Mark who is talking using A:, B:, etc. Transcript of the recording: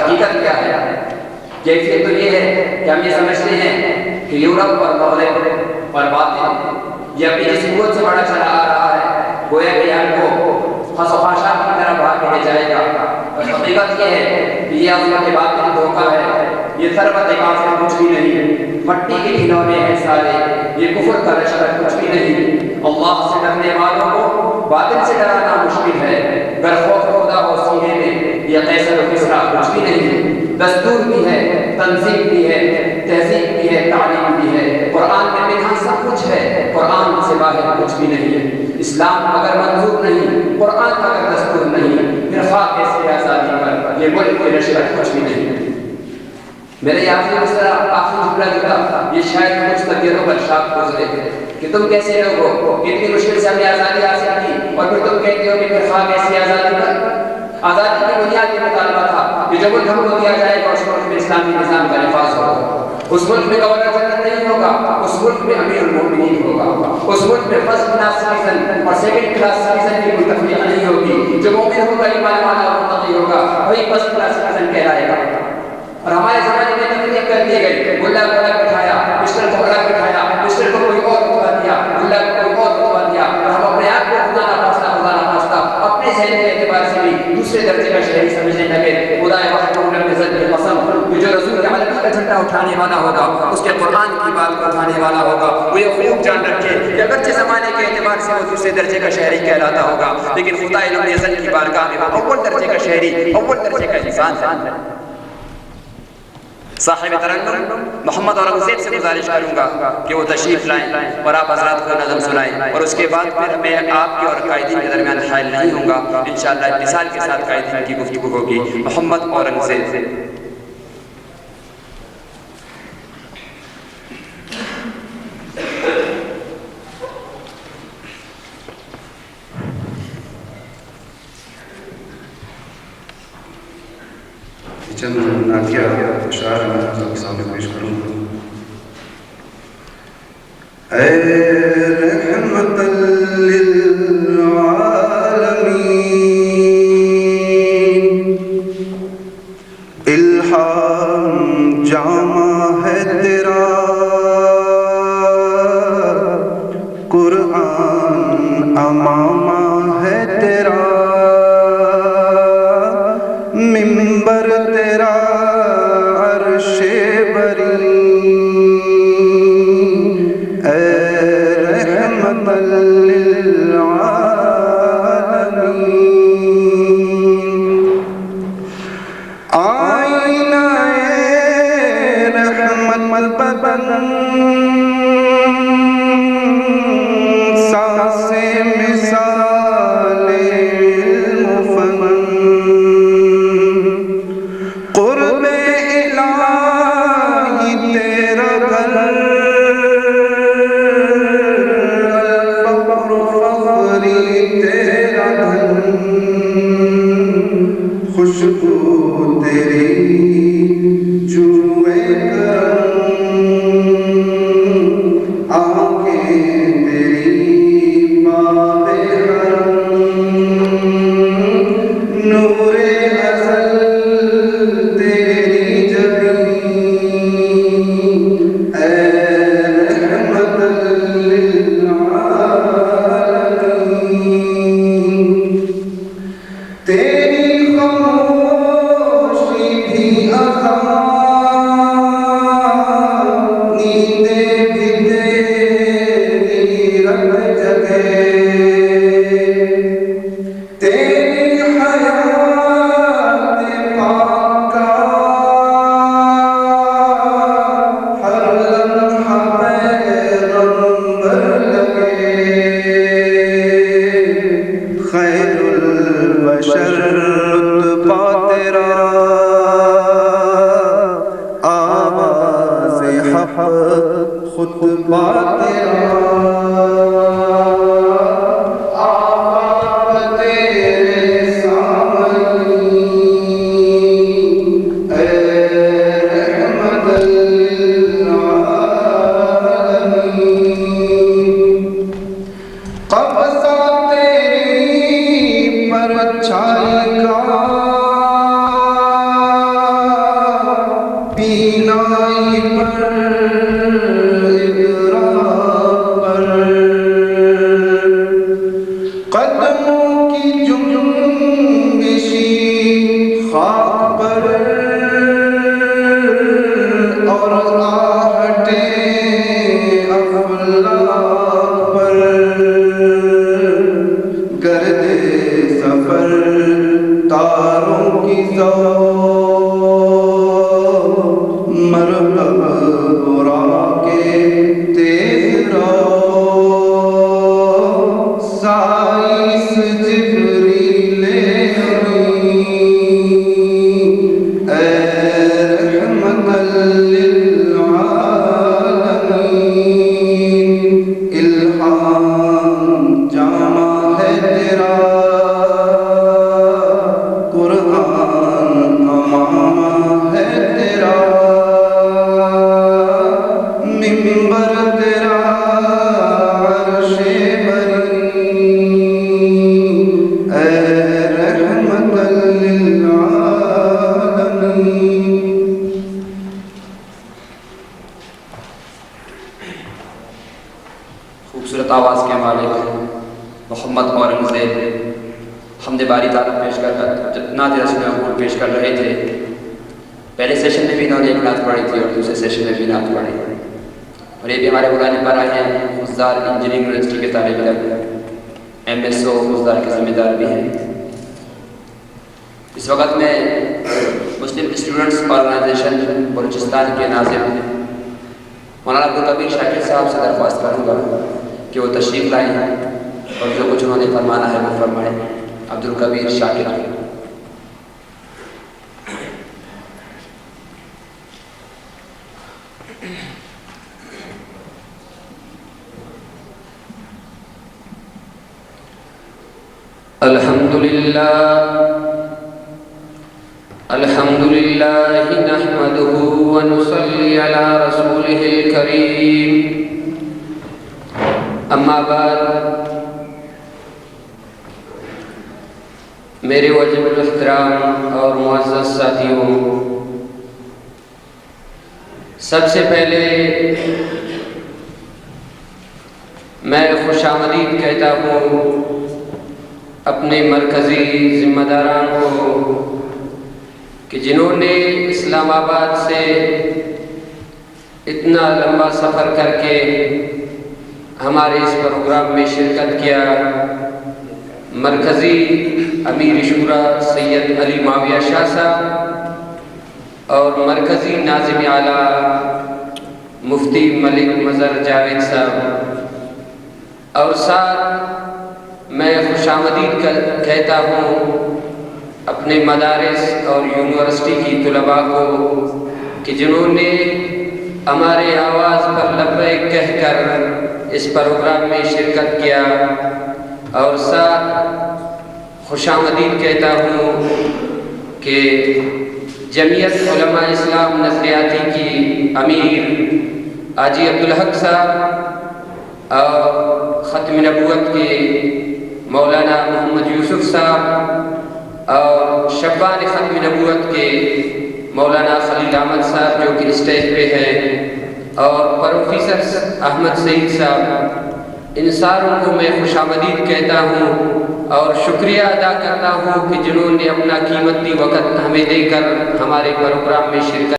A: حقیقت کیا ہے؟ کیفیت تو یہ ہے کہ ہم یہ سمجھتے ہیں کہ یورپ اور مغرب اور باطن یہ اپنی جس قوت سے بڑا چلا آ رہا ہے، گویا کہ ہم کو خس و خاشات کی طرح بھاگ کے لے جائے گا، اور حقیقت یہ ہے کہ یہ عظمت باطن دھوکہ ہے، یہ ثروت کافر کچھ بھی نہیں، مٹی کے کھلونے ہیں سارے، یہ کفر کا لشکر کچھ بھی نہیں۔ اللہ سے ڈرنے والوں کو باطل سے ڈرانا مشکل ہے، گر خوف خدا ہو سینے میں یہ قیصر و کسریٰ کچھ بھی نہیں۔ دستور بھی ہے، تنظیم بھی ہے، تہذیب بھی ہے، تعلیم بھی ہے، قرآن میں لکھا سب کچھ ہے، قرآن سے باہر کچھ بھی نہیں ہے۔ اسلام اگر منظور نہیں، قرآن اگر دستور نہیں، پھر خواہ کیسے آزادی پر یہ ملک کے لشکر کچھ بھی نہیں۔ میرے آخری مسئلہ آخری جملہ جو تھا یہ شاید کچھ تقریروں پر شاپ گزرے کہ تم کیسے لوگ ہو، اتنی مشکل سے ہمیں آزادی حاصل کی اور پھر تم کہتے ہو کہ پھر خواہ کیسی آزادی پر۔ آزادی کی بنیاد یہ مطالبہ تھا کہ جو ملک ہم کو دیا جائے گا اس ملک میں اسلامی نظام کا نفاذ ہوگا، اس ملک میں گورنر جنرل نہیں ہوگا، اس ملک میں امیر المؤمنین ہوگا، اس ملک میں فرسٹ کلاس سٹیزن اور سیکنڈ کلاس سٹیزن کی کوئی تفریق نہیں ہوگی، جو مومن ہوگا ایمان والا اور متقی ہوگا وہی فرسٹ کلاس سٹیزن کہلائے گا۔ اور ہمارے زمانے میں تفریق کر دی گئی، ملا کو الگ بٹھایا، مسٹر کو الگ بٹھایا، مسٹر کو کوئی اور رتبہ دیا، ملا کو کوئی اور رتبہ دیا، اور ہم اپنے آپ کو خدا نہ خواستہ اپنے ذہن کے اعتبار سے بھی دوسرے درجے کا شہری سمجھنے لگے۔ خدا وحدہ العزت کی قسم کہ جو رسول کے عمل کا جھنڈا اٹھانے والا ہوگا، اس کے قرآن کی بات کو اٹھانے والا ہوگا، وہ یہ خوب جان رکھے کہ اگرچہ زمانے کے اعتبار سے وہ دوسرے درجے کا شہری کہلاتا ہوگا، لیکن خدا العزت کی بارگاہ میں وہ اول درجے کا شہری، اول درجے کا انسان ہے۔ صاحب ترنم محمد اورنگزیب سے گزارش کروں گا کہ وہ تشریف لائیں اور آپ حضرات کو نظم سنائیں، اور اس کے بعد پھر میں آپ کے اور قائدین کے درمیان حائل نہیں ہوں گا، انشاءاللہ اتصال کے ساتھ قائدین کی گفتگو ہوگی۔ محمد اورنگزیب۔
B: چند نعتیہ اشعار میں آپ کے سامنے پیش کروں گا۔ اے رحمت للعالمین الہام جامع ہے تیرا، قرآن امامہ ہے تیرا، منبر تیرا عرش بری، اے رحمت للعالمین، آئینہ رحمت بدن، سانسیں مثال علم و فن، قرب الہی تیرا گھر، الفقر فقری تیرا دھن، خوشبو تیری جوئے کرم، آنکھیں تیری باب حرم، نور ازل تیری جبیں، اے رحمت للعالمین، تیری خاموشی بھی اذان، نیندیں بھی تیری رب جگے، تیری حیات پاک کا ہر لمحہ پیغمبر لگے، خیر البشر رتبہ تیرا،
A: خوبصورت آواز کے مالک محمد اورنگزیب حمد باری تعالیٰ پیش کر نعت رسول محمود پیش کر رہے تھے. پہلے سیشن میں بھی انہوں نے ایک نعت پڑھی تھی اور دوسرے سیشن میں بھی نعت پڑھی, اور یہ بھی ہمارے بلانے پر آئے ہیں. خضدار انجینئرنگ یونیورسٹی کے طالب علم, MSO خضدار کے ذمہ دار بھی ہیں. اس وقت میں مسلم اسٹوڈنٹس آرگنائزیشن بلوچستان کے ناظم مولانا عبدالکبیر شاکر صاحب سے درخواست کروں گا کہ وہ تشریف لائیں اور جو کچھ انہوں نے فرمانا ہے وہ فرمائیں. عبدالکبیر شاکر. الحمدللہ نحمده ونصلی علی رسوله الکریم. اما بعد, میرے واجب الاحترام اور معزز ساتھیوں, سب سے پہلے میں خوش آمدید کہتا ہوں اپنے مرکزی ذمہ داران کو کہ جنہوں نے اسلام آباد سے اتنا لمبا سفر کر کے ہمارے اس پروگرام میں شرکت کیا. مرکزی امیر شورا سید علی معاویہ شاہ صاحب اور مرکزی ناظم اعلیٰ مفتی ملک مظہر جاوید صاحب, اور ساتھ میں خوش آمدید کہتا ہوں اپنے مدارس اور یونیورسٹی کی طلباء کو کہ جنہوں نے ہمارے آواز پر لبیک کہہ کر اس پروگرام میں شرکت کیا. اور ساتھ خوش آمدید کہتا ہوں کہ جمعیت علماء اسلام نظریاتی کی امیر حاجی عبدالحق صاحب اور ختم نبوت کے مولانا محمد یوسف صاحب اور شبان ختم نبوت کے مولانا خلیل احمد صاحب جو کہ اسٹیج پہ ہیں, اور پروفیسر احمد سعید صاحب, ان ساروں کو میں خوش آمدید کہتا ہوں اور شکریہ ادا کرتا ہوں کہ جنہوں نے اپنا قیمتی وقت ہمیں دے کر ہمارے پروگرام میں شرکت